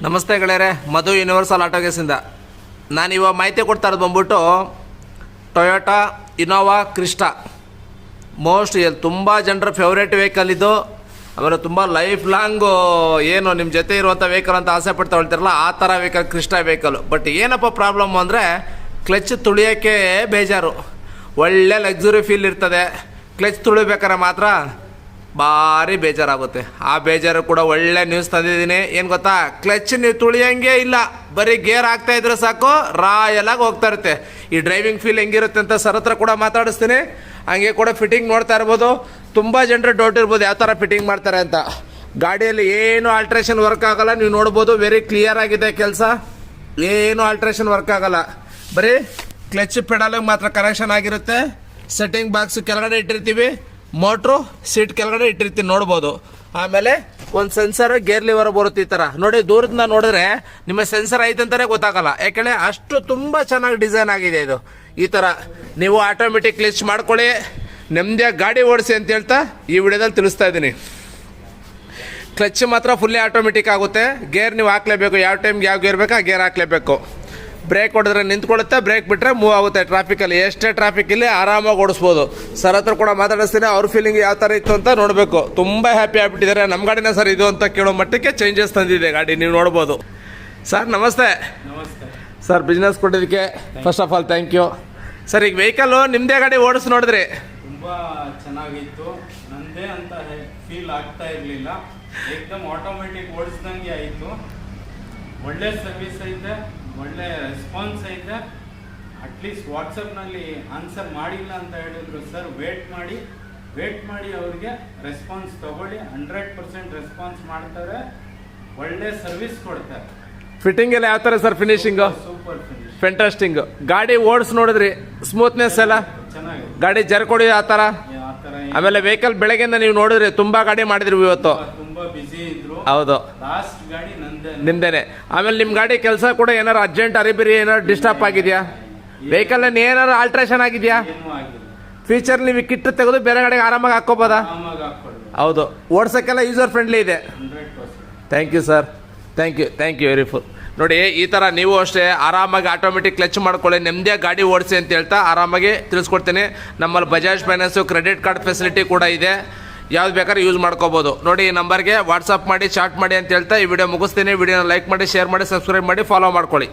ನಮಸ್ತೆ ಗೆಳೆಯರೆ, ಮಧು ಯೂನಿವರ್ಸಲ್ ಆಟೋಗೇಸಿಂದ ನಾನು ಇವಾಗ ಮಾಹಿತಿ ಕೊಡ್ತಾ ಇರೋದು ಬಂದ್ಬಿಟ್ಟು ಟೊಯೋಟಾ ಇನೋವಾ ಕ್ರಿಸ್ಟಾ ಮೋಸ್ಟ್ ತುಂಬ ಜನರ ಫೇವ್ರೇಟ್ ವೆಹಿಕಲ್ ಇದು. ಆಮೇಲೆ ತುಂಬ ಲೈಫ್ ಲಾಂಗು ಏನು ನಿಮ್ಮ ಜೊತೆ ಇರುವಂಥ ವೆಹಿಕಲ್ ಅಂತ ಆಸೆ ಪಡ್ತಾ ಹೇಳ್ತಿರಲ್ಲ, ಆ ಥರ ವೆಹಿಕಲ್ ಕ್ರಿಸ್ಟಾ ವೆಹಿಕಲ್. ಬಟ್ ಏನಪ್ಪ ಪ್ರಾಬ್ಲಮ್ಮು ಅಂದರೆ ಕ್ಲಚ್ ತುಳಿಯೋಕ್ಕೆ ಬೇಜಾರು. ಒಳ್ಳೆ ಲಕ್ಸುರಿ ಫೀಲ್ ಇರ್ತದೆ, ಕ್ಲಚ್ ತುಳಿಬೇಕಾದ್ರೆ ಮಾತ್ರ ಭಾರಿ ಬೇಜಾರಾಗುತ್ತೆ. ಆ ಬೇಜಾರು ಕೂಡ ಒಳ್ಳೆ ನ್ಯೂಸ್ ತಂದಿದ್ದೀನಿ. ಏನು ಗೊತ್ತಾ, ಕ್ಲಚ್ ನೀವು ತುಳಿಯೋಂಗೆ ಇಲ್ಲ, ಬರೀ ಗೇರ್ ಹಾಕ್ತಾಯಿದ್ರೆ ಸಾಕು ರಾಯಲಾಗಿ ಹೋಗ್ತಾ ಇರುತ್ತೆ. ಈ ಡ್ರೈವಿಂಗ್ ಫೀಲ್ ಹೆಂಗಿರುತ್ತೆ ಅಂತ ಸರ್ ಹತ್ರ ಕೂಡ ಮಾತಾಡಿಸ್ತೀನಿ. ಹಂಗೆ ಕೂಡ ಫಿಟ್ಟಿಂಗ್ ನೋಡ್ತಾ ಇರ್ಬೋದು. ತುಂಬ ಜನರು ಡೌಟ್ ಇರ್ಬೋದು ಯಾವ ಥರ ಫಿಟ್ಟಿಂಗ್ ಮಾಡ್ತಾರೆ ಅಂತ. ಗಾಡಿಯಲ್ಲಿ ಏನು ಆಲ್ಟ್ರೇಷನ್ ವರ್ಕ್ ಆಗೋಲ್ಲ, ನೀವು ನೋಡ್ಬೋದು. ವೆರಿ ಕ್ಲಿಯರ್ ಆಗಿದೆ ಕೆಲಸ, ಏನು ಆಲ್ಟ್ರೇಷನ್ ವರ್ಕ್ ಆಗೋಲ್ಲ. ಬರೀ ಕ್ಲಚ್ ಪೆಡಾಲಿಗೆ ಮಾತ್ರ ಕನೆಕ್ಷನ್ ಆಗಿರುತ್ತೆ. ಸೆಟ್ಟಿಂಗ್ ಬಾಕ್ಸ್ ಕೆಳಗಡೆ ಇಟ್ಟಿರ್ತೀವಿ, ಮೋಟ್ರು ಸೀಟ್ ಕೆಳಗಡೆ ಇಟ್ಟಿರ್ತೀನಿ, ನೋಡ್ಬೋದು. ಆಮೇಲೆ ಒಂದು ಸೆನ್ಸರ್ ಗೇರ್ ಲಿವರ್ ಬರುತ್ತೆ ಈ ಥರ. ನೋಡಿ, ದೂರದಿಂದ ನೋಡಿದ್ರೆ ನಿಮ್ಮ ಸೆನ್ಸರ್ ಐತೆ ಅಂತಲೇ ಗೊತ್ತಾಗಲ್ಲ, ಯಾಕೆಂದರೆ ಅಷ್ಟು ತುಂಬ ಚೆನ್ನಾಗಿ ಡಿಸೈನ್ ಆಗಿದೆ ಇದು. ಈ ಥರ ನೀವು ಆಟೋಮೆಟಿಕ್ ಕ್ಲಚ್ ಮಾಡ್ಕೊಳ್ಳಿ, ನೆಮ್ಮದಿಯಾಗಿ ಗಾಡಿ ಓಡಿಸಿ ಅಂತ ಹೇಳ್ತಾ ಈ ವಿಡಿಯೋದಲ್ಲಿ ತಿಳಿಸ್ತಾ ಇದ್ದೀನಿ. ಕ್ಲಚ್ ಮಾತ್ರ ಫುಲ್ಲಿ ಆಟೋಮೆಟಿಕ್ ಆಗುತ್ತೆ. ಗೇರ್ ನೀವು ಹಾಕ್ಲೇಬೇಕು, ಯಾವ ಟೈಮ್ಗೆ ಯಾವ ಗೇರ್ ಬೇಕು ಆ ಗೇರ್ ಹಾಕ್ಲೇಬೇಕು. ಬ್ರೇಕ್ ಹೊಡೆದ್ರೆ ನಿಂತ್ಕೊಳ್ಳುತ್ತೆ, ಬ್ರೇಕ್ ಬಿಟ್ಟರೆ ಮೂವ್ ಆಗುತ್ತೆ. ಟ್ರಾಫಿಕಲ್ಲಿ ಎಷ್ಟೇ ಟ್ರಾಫಿಕ್ ಇಲ್ಲಿ ಆರಾಮಾಗಿ ಓಡಿಸ್ಬೋದು. ಸರ್ ಹತ್ರ ಕೂಡ ಮಾತಾಡಿಸ್ತೀನಿ, ಅವ್ರ ಫೀಲಿಂಗ್ ಯಾವ ಥರ ಇತ್ತು ಅಂತ ನೋಡಬೇಕು. ತುಂಬ ಹ್ಯಾಪಿ ಆಗಿಬಿಟ್ಟಿದ್ದಾರೆ. ನಮ್ಮ ಗಾಡಿನ ಸರ್ ಇದು ಅಂತ ಕೇಳೋ ಮಟ್ಟಕ್ಕೆ ಚೇಂಜಸ್ ತಂದಿದೆ ಗಾಡಿ, ನೀವು ನೋಡ್ಬೋದು. ಸರ್ ನಮಸ್ತೆ. ನಮಸ್ತೆ ಸರ್, ಬಿಸ್ನೆಸ್ ಕೊಟ್ಟಿದ್ದಕ್ಕೆ first of all thank you. Sir, ಈಗ ವೆಹಿಕಲ್ಲು ನಿಮ್ಮದೇ ಗಾಡಿ ಓಡಿಸಿ ನೋಡಿದ್ರಿ, ತುಂಬ ಚೆನ್ನಾಗಿತ್ತು. ನಂದೇ ಅಂತ ಫೀಲ್ ಆಗ್ತಾ ಇರಲಿಲ್ಲ, ಏಕದಮ್ ಆಟೋಮೆಟಿಕ್ ಓಡಿಸ್ದಂಗೆ ಆಯಿತು. ಒಳ್ಳೆ ಸರ್ವಿಸ್ ಐತೆ, ಒಳ್ಳೆ ರೆಸ್ಪಾನ್ಸ್ ಐತೆ. ಅಟ್ಲೀಸ್ಟ್ ವಾಟ್ಸಪ್ನಲ್ಲಿ ಆನ್ಸರ್ ಮಾಡಿಲ್ಲ ಅಂತ ಹೇಳಿದ್ರು ಸರ್, ವೇಟ್ ಮಾಡಿ ಅವ್ರಿಗೆ ರೆಸ್ಪಾನ್ಸ್ ತಗೊಳ್ಳಿ. 100% ರೆಸ್ಪಾನ್ಸ್ ಮಾಡ್ತಾರೆ, ಒಳ್ಳೆ ಸರ್ವಿಸ್ ಕೊಡ್ತಾರೆ. ಫಿಟ್ಟಿಂಗ್ ಎಲ್ಲ ಯಾವ ಥರ sir? Finishing super finish, fantastic. ಗಾಡಿ ಓಡಿಸಿ ನೋಡಿದ್ರಿ, ಸ್ಮೂತ್ನೆಸ್ ಎಲ್ಲ ಚೆನ್ನಾಗಿದೆ. ಗಾಡಿ ಜರ್ಕೊಡಿ ಆ ಥರ. ಆ ಥರ ಆಮೇಲೆ ವೆಹಿಕಲ್ ಬೆಳಗ್ಗೆಯಿಂದ ನೀವು ನೋಡಿದ್ರಿ, ತುಂಬ ಗಾಡಿ ಮಾಡಿದ್ರಿ ಇವತ್ತು. ತುಂಬ ಬಿಸಿ ಇದ್ರು. ಹೌದು, ಲಾಸ್ಟ್ ಗಾಡಿ ನಿಮ್ದೇನೆ. ಆಮೇಲೆ ನಿಮ್ಮ ಗಾಡಿ ಕೆಲಸ ಕೂಡ ಏನಾರು ಅರ್ಜೆಂಟ್ ಅರಿಬಿರಿ ಏನಾರು ಡಿಸ್ಟರ್ಬ್ ಆಗಿದೆಯಾ? ವೆಹಿಕಲ್ ಏನಾರು ಆಲ್ಟ್ರೇಷನ್ ಆಗಿದೆಯಾ? ಏನೂ ಆಗಿಲ್ಲ. ಫೀಚರ್ ನೀವು ಕಿಟ್ಟು ತೆಗೆದು ಬೇರೆ ಗಾಡಿಗೆ ಆರಾಮಾಗಿ ಹಾಕೋಬೋದಾ? ಆರಾಮಾಗಿ ಹಾಕ್ಕೊಳ್ಳಿ. ಹೌದು, ಓಡ್ಸೋಕ್ಕೆಲ್ಲ ಯೂಸರ್ ಫ್ರೆಂಡ್ಲಿ ಇದೆ. 100%. Thank you sir, thank you very full. ನೋಡಿ, ಈ ಥರ ನೀವು ಅಷ್ಟೇ ಆರಾಮಾಗಿ ಆಟೋಮೆಟಿಕ್ ಕ್ಲಚ್ ಮಾಡ್ಕೊಳ್ಳಿ, ನೆಮ್ಮದಿಯಾಗಿ ಗಾಡಿ ಓಡಿಸಿ ಅಂತ ಹೇಳ್ತಾ ಆರಾಮಾಗಿ ತಿಳಿಸ್ಕೊಡ್ತೀನಿ. ನಮ್ಮಲ್ಲಿ Bajaj finance credit card facility ಕೂಡ ಇದೆ, ಯಾವ್ದು ಬೇಕಾದ್ರೆ ಯೂಸ್ ಮಾಡ್ಕೋಬೋದು. ನೋಡಿ, ಈ ನಂಬರ್ಗೆ ವಾಟ್ಸಪ್ ಮಾಡಿ ಚಾಟ್ ಮಾಡಿ ಅಂತ ಹೇಳ್ತಾ ಈ ವಿಡಿಯೋ ಮುಗಿಸ್ತೀನಿ. ವಿಡಿಯೋನ ಲೈಕ್ ಮಾಡಿ, ಶೇರ್ ಮಾಡಿ, ಸಬ್ಸ್ಕ್ರೈಬ್ ಮಾಡಿ, ಫಾಲೋ ಮಾಡ್ಕೊಳ್ಳಿ.